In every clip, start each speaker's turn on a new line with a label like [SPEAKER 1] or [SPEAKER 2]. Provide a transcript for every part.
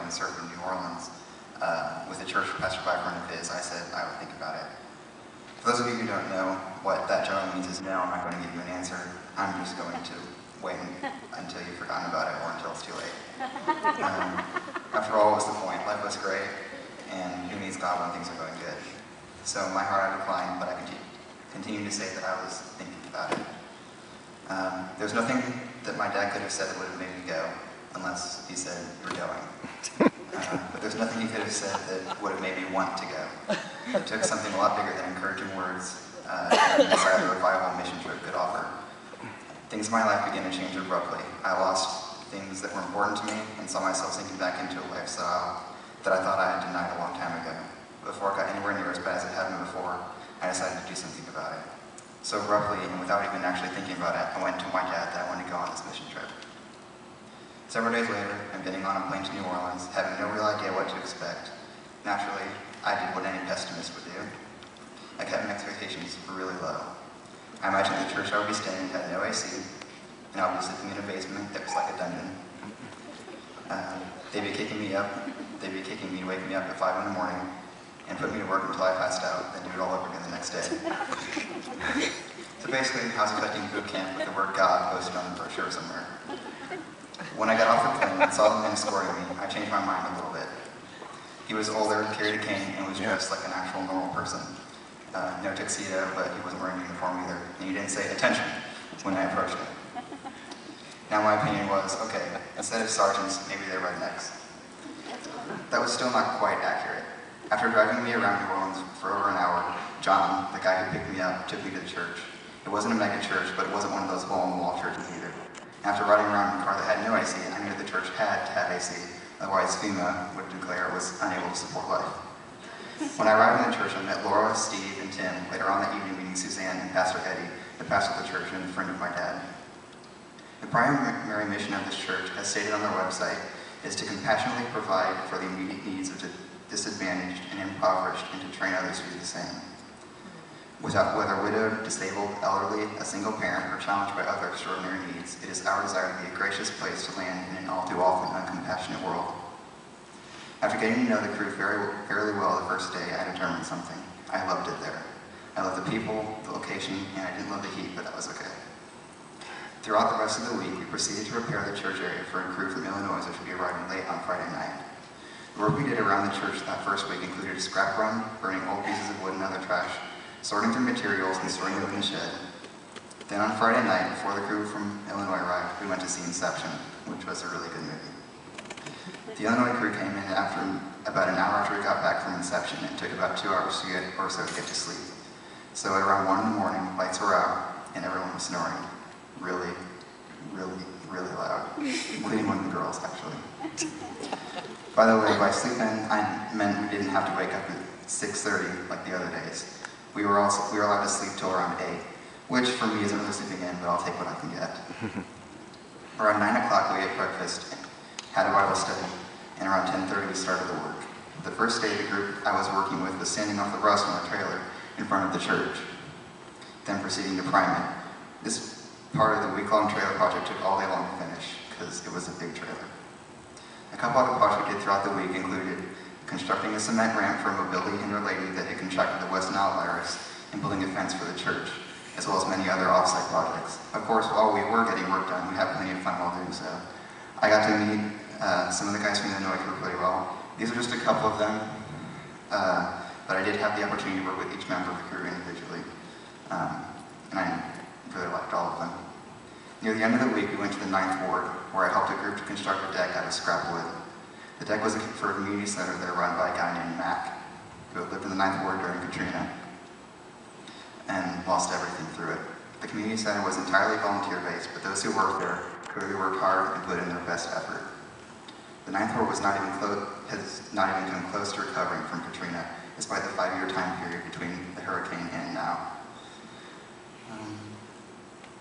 [SPEAKER 1] and served in New Orleans with a church pastor background of his, I said I would think about it. For those of you who don't know what that generally means is no, I'm not going to give you an answer. I'm just going to wait until you've forgotten about it or until it's too late. After all, what was the point? Life was great, and who needs God when things are going good? So my heart I declined, but I continued to say that I was thinking about it. There's nothing that my dad could have said that would have made me go, unless he said, "You're going." But there's nothing he could have said that would have made me want to go. It took something a lot bigger than encouraging words and desire the revival mission trip could offer. Things in my life began to change abruptly. I lost things that were important to me and saw myself sinking back into a lifestyle that I thought I had denied a long time ago. Before it got anywhere near as bad as it had been before, I decided to do something about it. So abruptly, and without even actually thinking about it, I went to my dad that I wanted to go on this mission trip. Several days later, I'm getting on a plane to New Orleans, having no real idea what to expect. Naturally, I did what any pessimist would do. I kept my expectations really low. I imagined the church I would be staying in had no AC, and I would be sleeping in a basement that was like a dungeon. They'd be kicking me up, to wake me up at 5 in the morning, and put me to work until I passed out, then do it all over again the next day. So basically, I was expecting boot camp with the word God posted on the brochure somewhere. When I got off the plane and saw the man escorting me, I changed my mind a little bit. He was older, carried a cane, and was dressed like an actual normal person. No tuxedo, but he wasn't wearing a uniform either. And he didn't say "attention" when I approached him. Now my opinion was, okay, instead of sergeants, maybe they're rednecks. That was still not quite accurate. After driving me around New Orleans for over an hour, John, the guy who picked me up, took me to the church. It wasn't a mega church, but it wasn't one of those hole-in-the-wall churches either. After riding around in a car that had no AC, I knew that the church had to have AC, otherwise FEMA would declare it was unable to support life. When I arrived in the church, I met Laura, Steve, and Tim, later on that evening meeting Suzanne and Pastor Eddie, the pastor of the church and a friend of my dad. The primary mission of this church, as stated on their website, is to compassionately provide for the immediate needs of the disadvantaged and impoverished and to train others to do the same. Whether widowed, disabled, elderly, a single parent, or challenged by other extraordinary needs, it is our desire to be a gracious place to land in an all too often uncompassionate world. After getting to know the crew fairly well the first day, I determined something. I loved it there. I loved the people, the location, and I didn't love the heat, but that was okay. Throughout the rest of the week, we proceeded to prepare the church area for a crew from Illinois which would be arriving late on Friday night. The work we did around the church that first week included a scrap run, burning old pieces of wood and other trash, sorting through materials, and storing them in the shed. Then on Friday night, before the crew from Illinois arrived, we went to see Inception, which was a really good movie. The Illinois crew came in after about an hour after we got back from Inception, and took about 2 hours to get to sleep. So at around 1 in the morning, lights were out, and everyone was snoring. Really, really, really loud, including one of the girls, actually. By the way, by sleep in, I meant we didn't have to wake up at 6:30 like the other days. We were allowed to sleep till around 8, which for me isn't really sleeping in, but I'll take what I can get. Around 9 o'clock we ate breakfast, had a Bible study, and around 10:30 we started the work. The first day the group I was working with was sanding off the rust on a trailer in front of the church, then proceeding to prime it. This part of the week-long trailer project took all day long to finish, because it was a big trailer. A couple other projects we did throughout the week included constructing a cement ramp for a mobility hindered lady that had contracted the West Nile virus and building a fence for the church, as well as many other off-site projects. Of course, while we were getting work done, we had plenty of fun while doing so. I got to meet some of the guys from the Illinois crew really well. These are just a couple of them, but I did have the opportunity to work with each member of the crew individually, and I really liked all of them. Near the end of the week, we went to the 9th Ward, where I helped a group to construct a deck out of scrap wood. The deck was for a community center there run by a guy named Mac, who had lived in the 9th Ward during Katrina and lost everything through it. The community center was entirely volunteer-based, but those who worked there clearly worked hard and put in their best effort. The 9th Ward has not even come close to recovering from Katrina, despite the 5-year time period between the hurricane and now.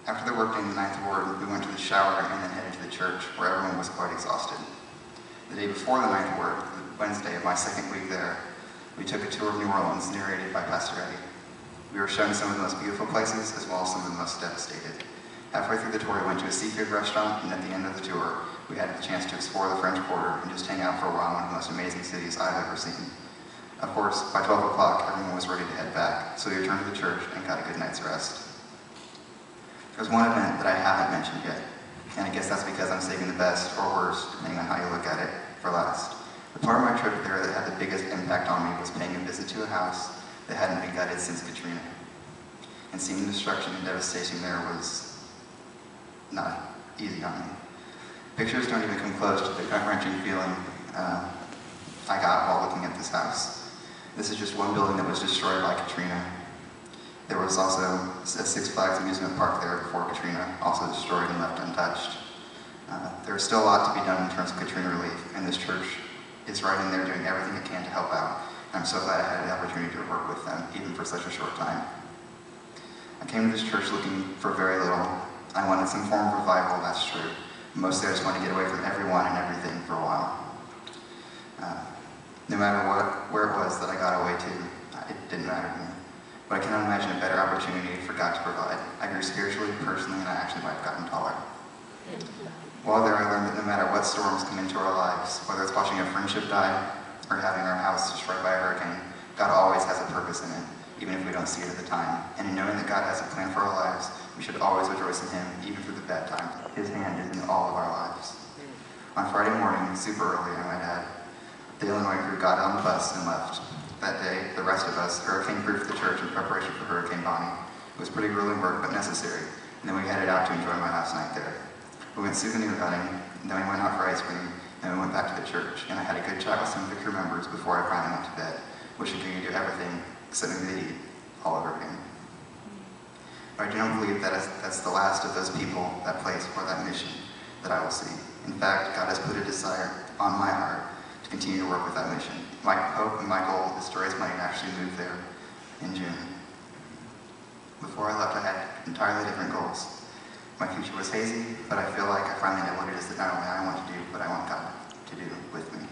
[SPEAKER 1] After the workday in the 9th Ward, we went to the shower and then headed to the church, where everyone was quite exhausted. The day before the 9th Ward, Wednesday of my second week there, we took a tour of New Orleans, narrated by Pastor Eddie. We were shown some of the most beautiful places, as well as some of the most devastated. Halfway through the tour, we went to a seafood restaurant, and at the end of the tour, we had the chance to explore the French Quarter and just hang out for a while in one of the most amazing cities I've ever seen. Of course, by 12 o'clock, everyone was ready to head back, so we returned to the church and got a good night's rest. There's one event that I haven't mentioned yet, and I guess that's because I'm saving the best or worst, depending on how you look at it, for last. The part of my trip there that had the biggest impact on me was paying a visit to a house that hadn't been gutted since Katrina. And seeing the destruction and devastation there was not easy on me. Pictures don't even come close to the gut-wrenching feeling I got while looking at this house. This is just one building that was destroyed by Katrina. There was also a Six Flags amusement park there before Katrina, also destroyed and left untouched. There's still a lot to be done in terms of Katrina relief, and this church is right in there doing everything it can to help out. And I'm so glad I had the opportunity to work with them, even for such a short time. I came to this church looking for very little. I wanted some form of revival, that's true. Mostly I just wanted to get away from everyone and everything for a while. No matter where it was that I got away to, it didn't matter to me. But I cannot imagine a better opportunity for God to provide. I grew spiritually, personally, and I actually might have gotten taller. While there, I learned that no matter what storms come into our lives, whether it's watching a friendship die or having our house destroyed by a hurricane, God always has a purpose in it, even if we don't see it at the time. And in knowing that God has a plan for our lives, we should always rejoice in Him, even through the bad times. His hand is in all of our lives. On Friday morning, super early, I might add, the Illinois crew got on the bus and left. That day, the rest of us hurricane-proofed the church in preparation for Hurricane Bonnie. It was pretty grueling work, but necessary. And then we headed out to enjoy my last night there. We went souvenir hunting, and then we went out for ice cream, and we went back to the church. And I had a good chat with some of the crew members before I finally went to bed, wishing we could do everything except maybe eat all over again. But I do not believe that that's the last of those people, that place, or that mission that I will see. In fact, God has put a desire on my heart to continue to work with that mission. My hope and my goal is to raise money and actually move there in June. Before I left, I had entirely different goals. My future was hazy, but I feel like I finally know what it is that not only I want to do, but I want God to do with me.